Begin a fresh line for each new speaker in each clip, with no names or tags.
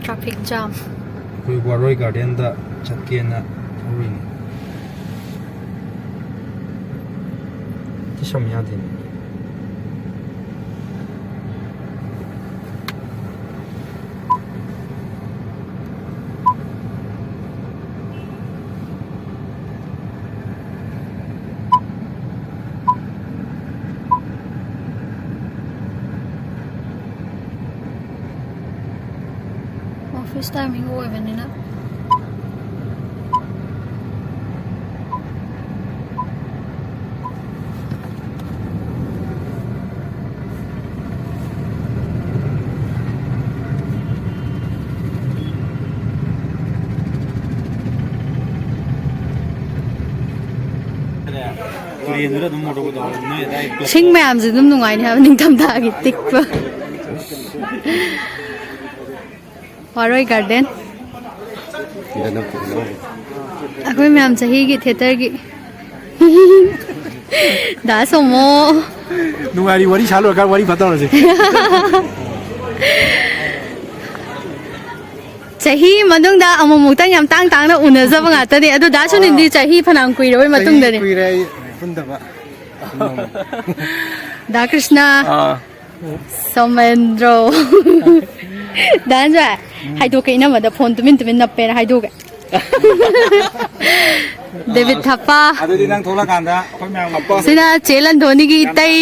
Traffic jam
कोई वारोई garden दा चक्के ना थोड़ी कि समया दिन
ऑफिस टाइमिंग वो है ना सिंह मैम से तुम नुंगाई है निंगथम दागी तिक्पा वारोई गार्डन अखोई मैम चही की थिएटर की दासोमो
नुंगारी वारी चालू कर वारी बताओ ना
चही मनुंग दा अममुक्तंग याम तांग तांग ना उनजब ngaतनी अदु दासु निंदी चही फनाम कुइरoi मतुंग दनी
कुइरै पुंदबा
दा कृष्णा सोमेंद्रो दान जाय हाइदो के इना मदा फोन तुमिन तुमिन नप्पे हाइदो के डेविड थापा
अदुदी नंग थोला कांदा अखोय मैम मप्पा
सिना चेलन धोनी की इतई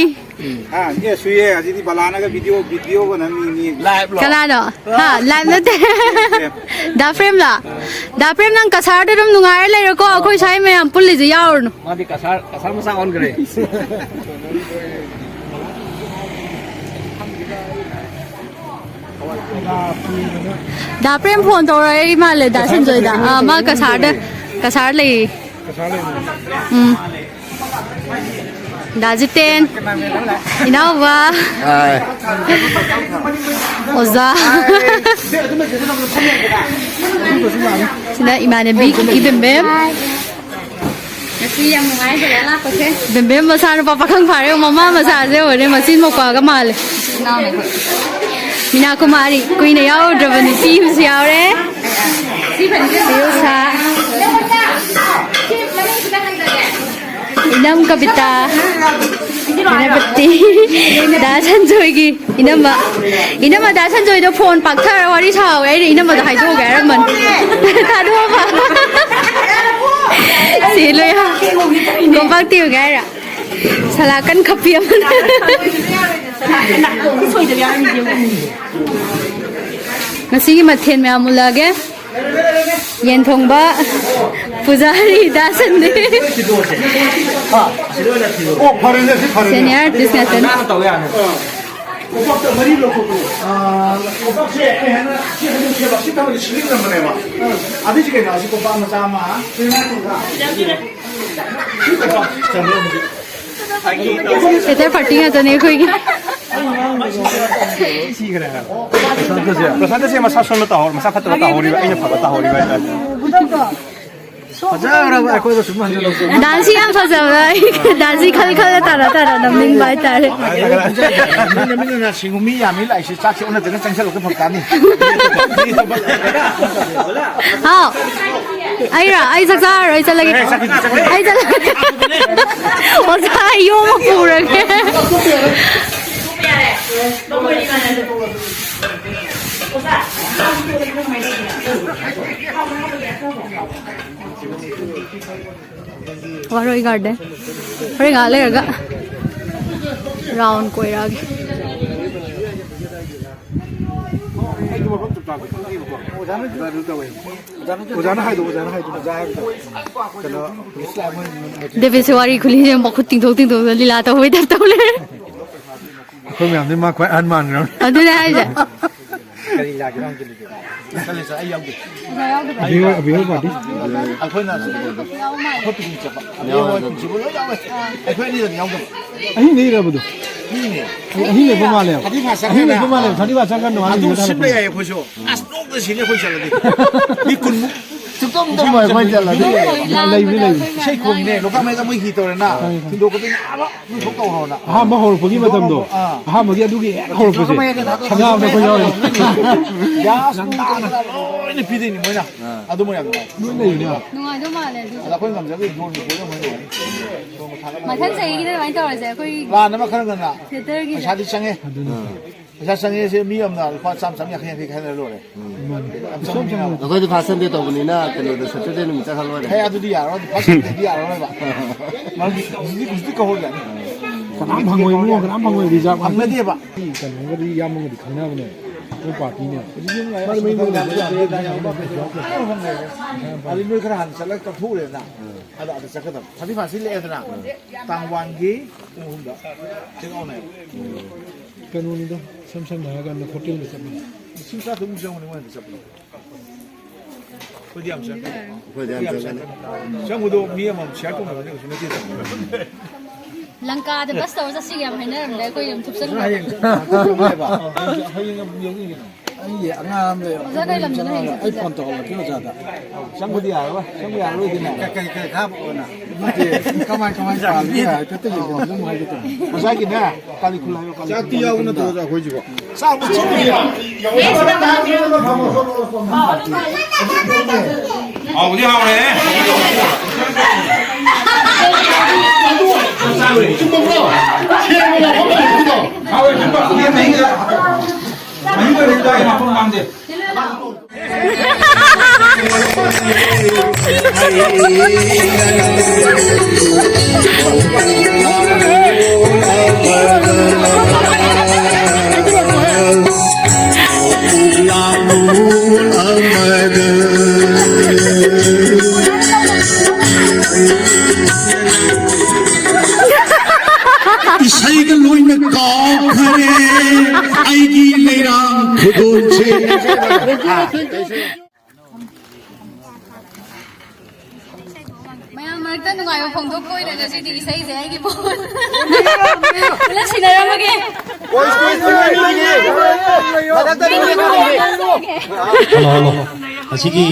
हां ये सुये अजिदी बलाना का वीडियो बना मी लाइव
कलानो हां लाइव नते दा फ्रेम नंग कसार दम नुंगाय लेरको अखोय साइ मैम पुल्ली जे यावरनु
मादी कसार मसा ऑन करे
दा प्रेम फोन तौरई माले दा संजय दा मा कसार ले दा जितेन इनावा ओजा सिना इमानबी इबेम बेम मसा पापा खंग फारे ममा मसा जे ओरे मसिन मोका गा माले मीना कुमारी कुइने यावद्रबनी टीम से यावरे सियोसा इनम कविता इनबत्ती दासन जोगी इनम दासन जोई दो फोन पाक्थर वारी साव ए इनम दा हाइदो गैर मन थादो बा सिलो या गोपाक्ति गैर सलाकन खपियम ngasi mathen me amulage yen thongba pujari dasan de senior artist natan इधर फटिंग तो नहीं कोई
प्रशांत से मसा सुन ता और मसा फतवा ता होरी इन फतवा होरी
डांसी हम फसब डांसी खल खल तारा तारा नमिंग बाय तारे
नमिंग सिंगुमी यामी लाइसे चाक से उन देना चंचल के फक्तानी
हां आइरा आई सक्सा आई चलगे आई चल ओ सा यो म पूरगे वारोई गार्डन अरे गाले रगा राउंड कोई रागे देवे से वारी खुली है बहुत तिंग तो लीला तो हुई दर तो ले
कोई मैं हमने मां कोई अनमान रहा
अदुने है जा
cái gì là cái ông cái gì cái này sẽ ai ông gì
အဘေးပါဒီ
ai khơi nào khơi bị chụp ai khơi bị chụp nó nhau ai khơi đi rồi nhau
အဟိနေရဘူး
นี่เนี่ย
အဟိနေပုံမလဲ
他地方上
အဟိနေပုံမလဲသာဒီပါစံကတော့
他都十倍也会说啊弄个钱也会下来的你滚
တော့တော့မခွင့်ကြလာတယ်လိုက်ပြီလိုက်
ใช่คนเนี่ยลูกค้าไม่ต้องไม่ขี่ตัวเลยนะที่ดูก็เป็นอะไรนี่เขาเก่าเรานะ
ဟာမဟုတ်ဘူးမတမ်တော့ဟာမကြီးအဒုကြီးဟုတ်ဘူးစေခဏတော့ကိုရော
야 상당하다 이 비디니 뭐냐 아도 뭐냐 그거
နွေးနေနေ
နွားတော့မှလည်း
나 거기 감자 그 돈을 보여 뭐냐
မထမ်းစိတ်ကြီးတွေပိုင်းတော့ရစေခွေး
와 너만 그런 거나
ဖြစ်တဲ့ကြီး
샤디 창에 샤상에서 미엄나 과 삼삼 약 그냥 그렇게 하는 거래
너희도 봤을 때도 보니나 그래도 저쪽에는 못 살아래.
해야도 디 알아 봤을 때디 알아 봐 말이 무슨 거 홀이 아니
ကနမ်းဖန်ငွေမျိုးကနမ်းဖန်ငွေဒီစားပါ
안내디 봐
ကနမ်းကလေးရမလို့ဒီခဏမနဲ့ဟိုပါတီးနေ
말이 뭐 이거 남자 대단히 봐 아니 뭐 그런 한 살을 또 투래나 아도 아도 잠깐만 자기 봤을 때 애들아 당wan기 공훈다 제가 오늘
ကနူနီတော့ဆမ်ဆမ်နာကနေခိုတယ်လို့ဆက်ပြီး
심사 동정원에 원해 잡고 어디 암사
그거 대한
정부도 미엄 시할 거면 내가 좀 해야 돼
လန်ကာတဲ့ဘတ်စတော့စစီကမဟိနေတယ်ကိုရုံထုပ်စလို့
하영 좀 해봐 하영 여기
အေးအငါမ်းလေ
ဇာတ်တယ်လမ်းနေတယ်
အဲ့ပွန်တော်ပြောကြတာ
정부디 알아 정부 알아 어디나
ကဲခါပေါ်နာဒီကမန်ပါလိကတည်းကလုံးဝရတယ်
무사기네 빨리 굴라요 빨리
자 뛰어오는 도자 보이지고
싸움 치고야
아 어디 가보래? 아왜 김밥 그게 맹이가 맹이가 된다 막 보면 안 돼.
이사이가 로이는 거하네 아이기 내랑 그돈체
မယမတန်ငါရောဖုန်တော့ကိုရတဲ့စီဒီစိတ်စေကြီးပေါ့လက်ရှိနေရမကေ
Hello. Asigi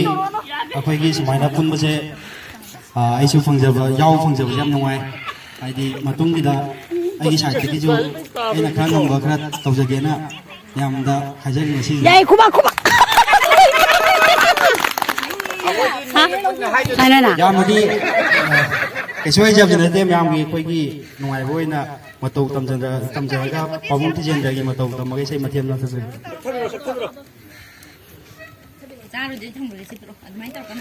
akhoi sumaina punbase aisu fangjaba yaw fangjaba yam nungai aidi matung gida aigi side ki ju ina khana nongba khara tawjagena yamda hajari masi
야이 고마 아나나
yamdi kesoi jab jane tem yam gi koi gi nungai boina matau tamjara ga pamung ti jendra gi matau tamage sei mathiam na thase
자루지 정물이 시도록 많이 떨거나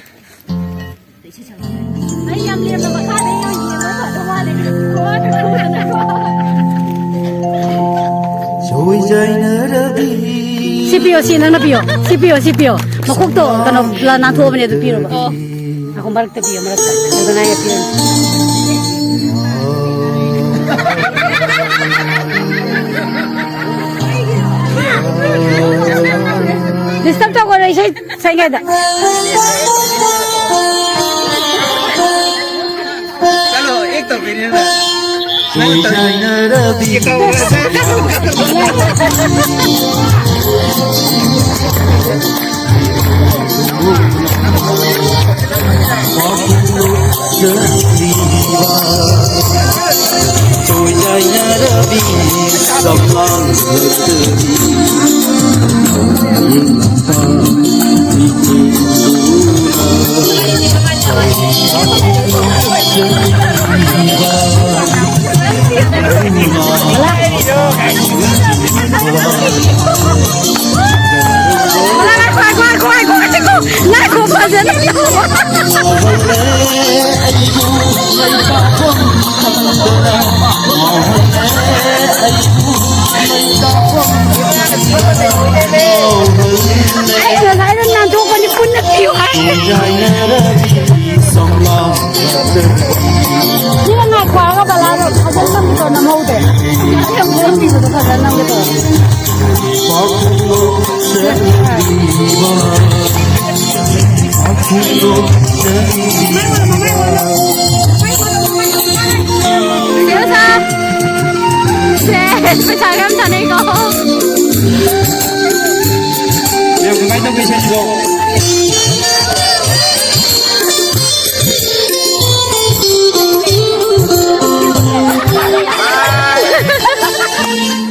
아이 얌리는 뭐 카네 요 CPU sinan na piyo CPU makukto kano la na tuwa bane to piyo ba ako barak te piyo marak ta na ya piyo disturb to ko rai sai ngada
चलो एक तो फिर ना
Oh,
पैसा कम था नहीं को
Yang kemarin tu bisa juga.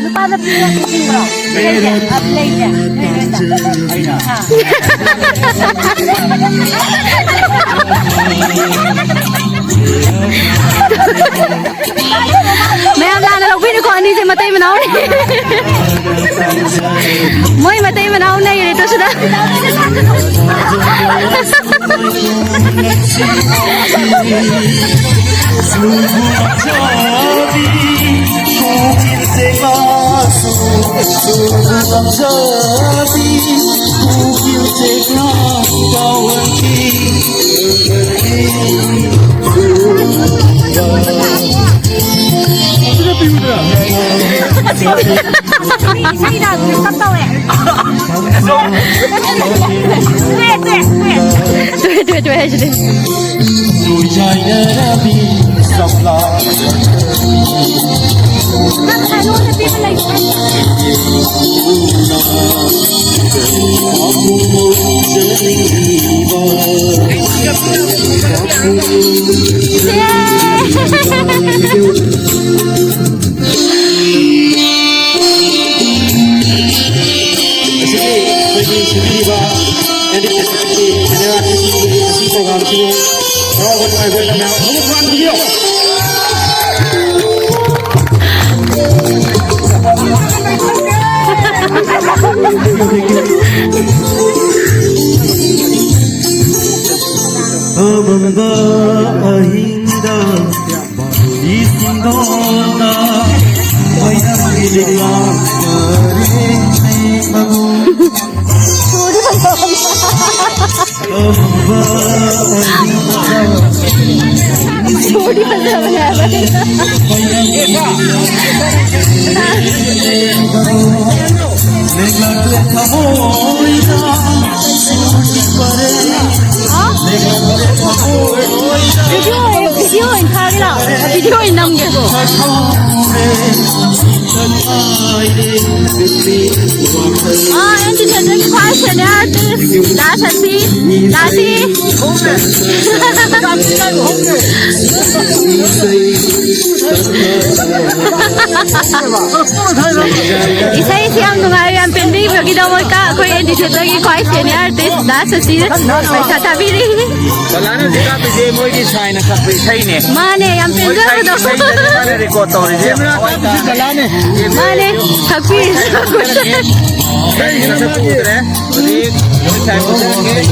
Lupa na pila ko bro. Apply niya.
मैं अब लाना लोग भी को नहीं से मत ही बनाओ मैं मत ही बनाओ नहीं रे तो सुधा
Say na, stop daw eh.
Tuwe है जी
Abamba ainda isindona Mayangiligla
छोटी बंदा वीडियो इन खागला वीडियो इन नम के को एंटी सेंटर फैशन आर्टिस्ट दासी isai siang nungai yang pending bagi dawai ka koi endi setor ki koi senior artist दासी पैसा tabiri
Balana jika pije moi ki sign ka isai ne
mane yang pending do
mane record to ne balane
mane happy
Hey, sa putre dik sai putre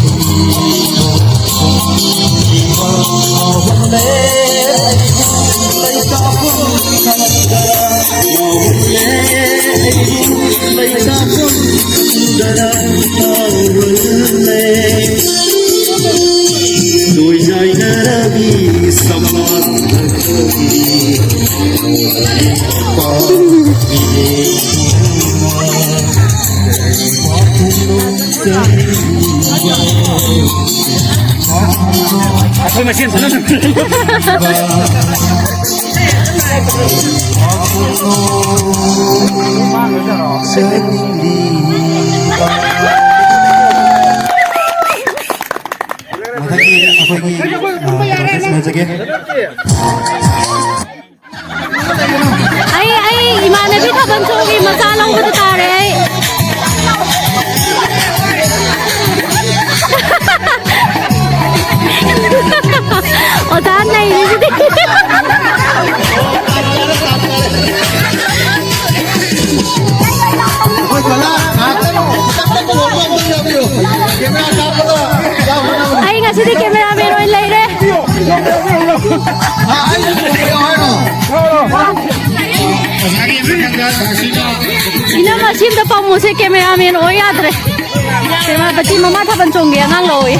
Aku mesin sana.
ai imanagi thaban chogi macha long bu ta re o dan nahi ni ai ngasi di camera me roi lai re ina masin da pamu se camera man o yaad re tema bati mama thaban chong ge ngang loi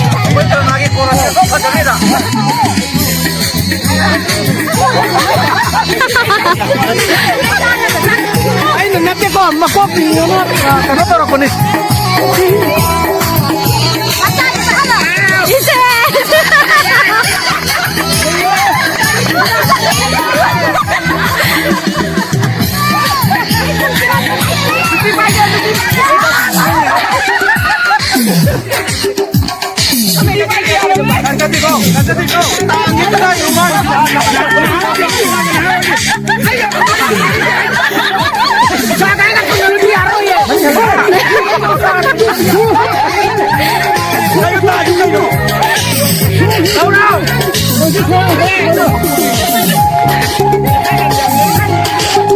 Ay nanate ko makopi no kana tara ko ni
ise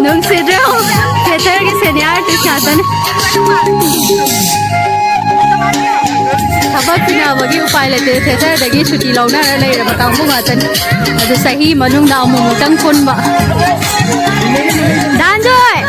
ꯅꯨꯡꯁꯤꯗ꯭ꯔꯣ ꯊꯤꯌꯦꯇꯔꯒꯤ senior artist ꯉꯥꯛꯇꯅꯤ ꯊꯕꯛ ꯆꯤꯟꯅꯕꯒꯤ ꯎꯄꯥꯏ ꯂꯩꯇꯦ ꯊꯤꯌꯦꯇꯔꯗꯒꯤ ꯁꯨꯇꯤ ꯂꯧꯅꯔ ꯂꯩꯔꯕ ꯀꯥꯡꯕꯨ ꯉꯥꯛꯇꯅꯤ ꯑꯗꯨ ꯆꯍꯤ ꯃꯅꯨꯡꯗ ꯑꯃꯨꯛꯇꯪ ꯄꯨꯟꯕ ꯗꯥꯟꯖꯣꯏ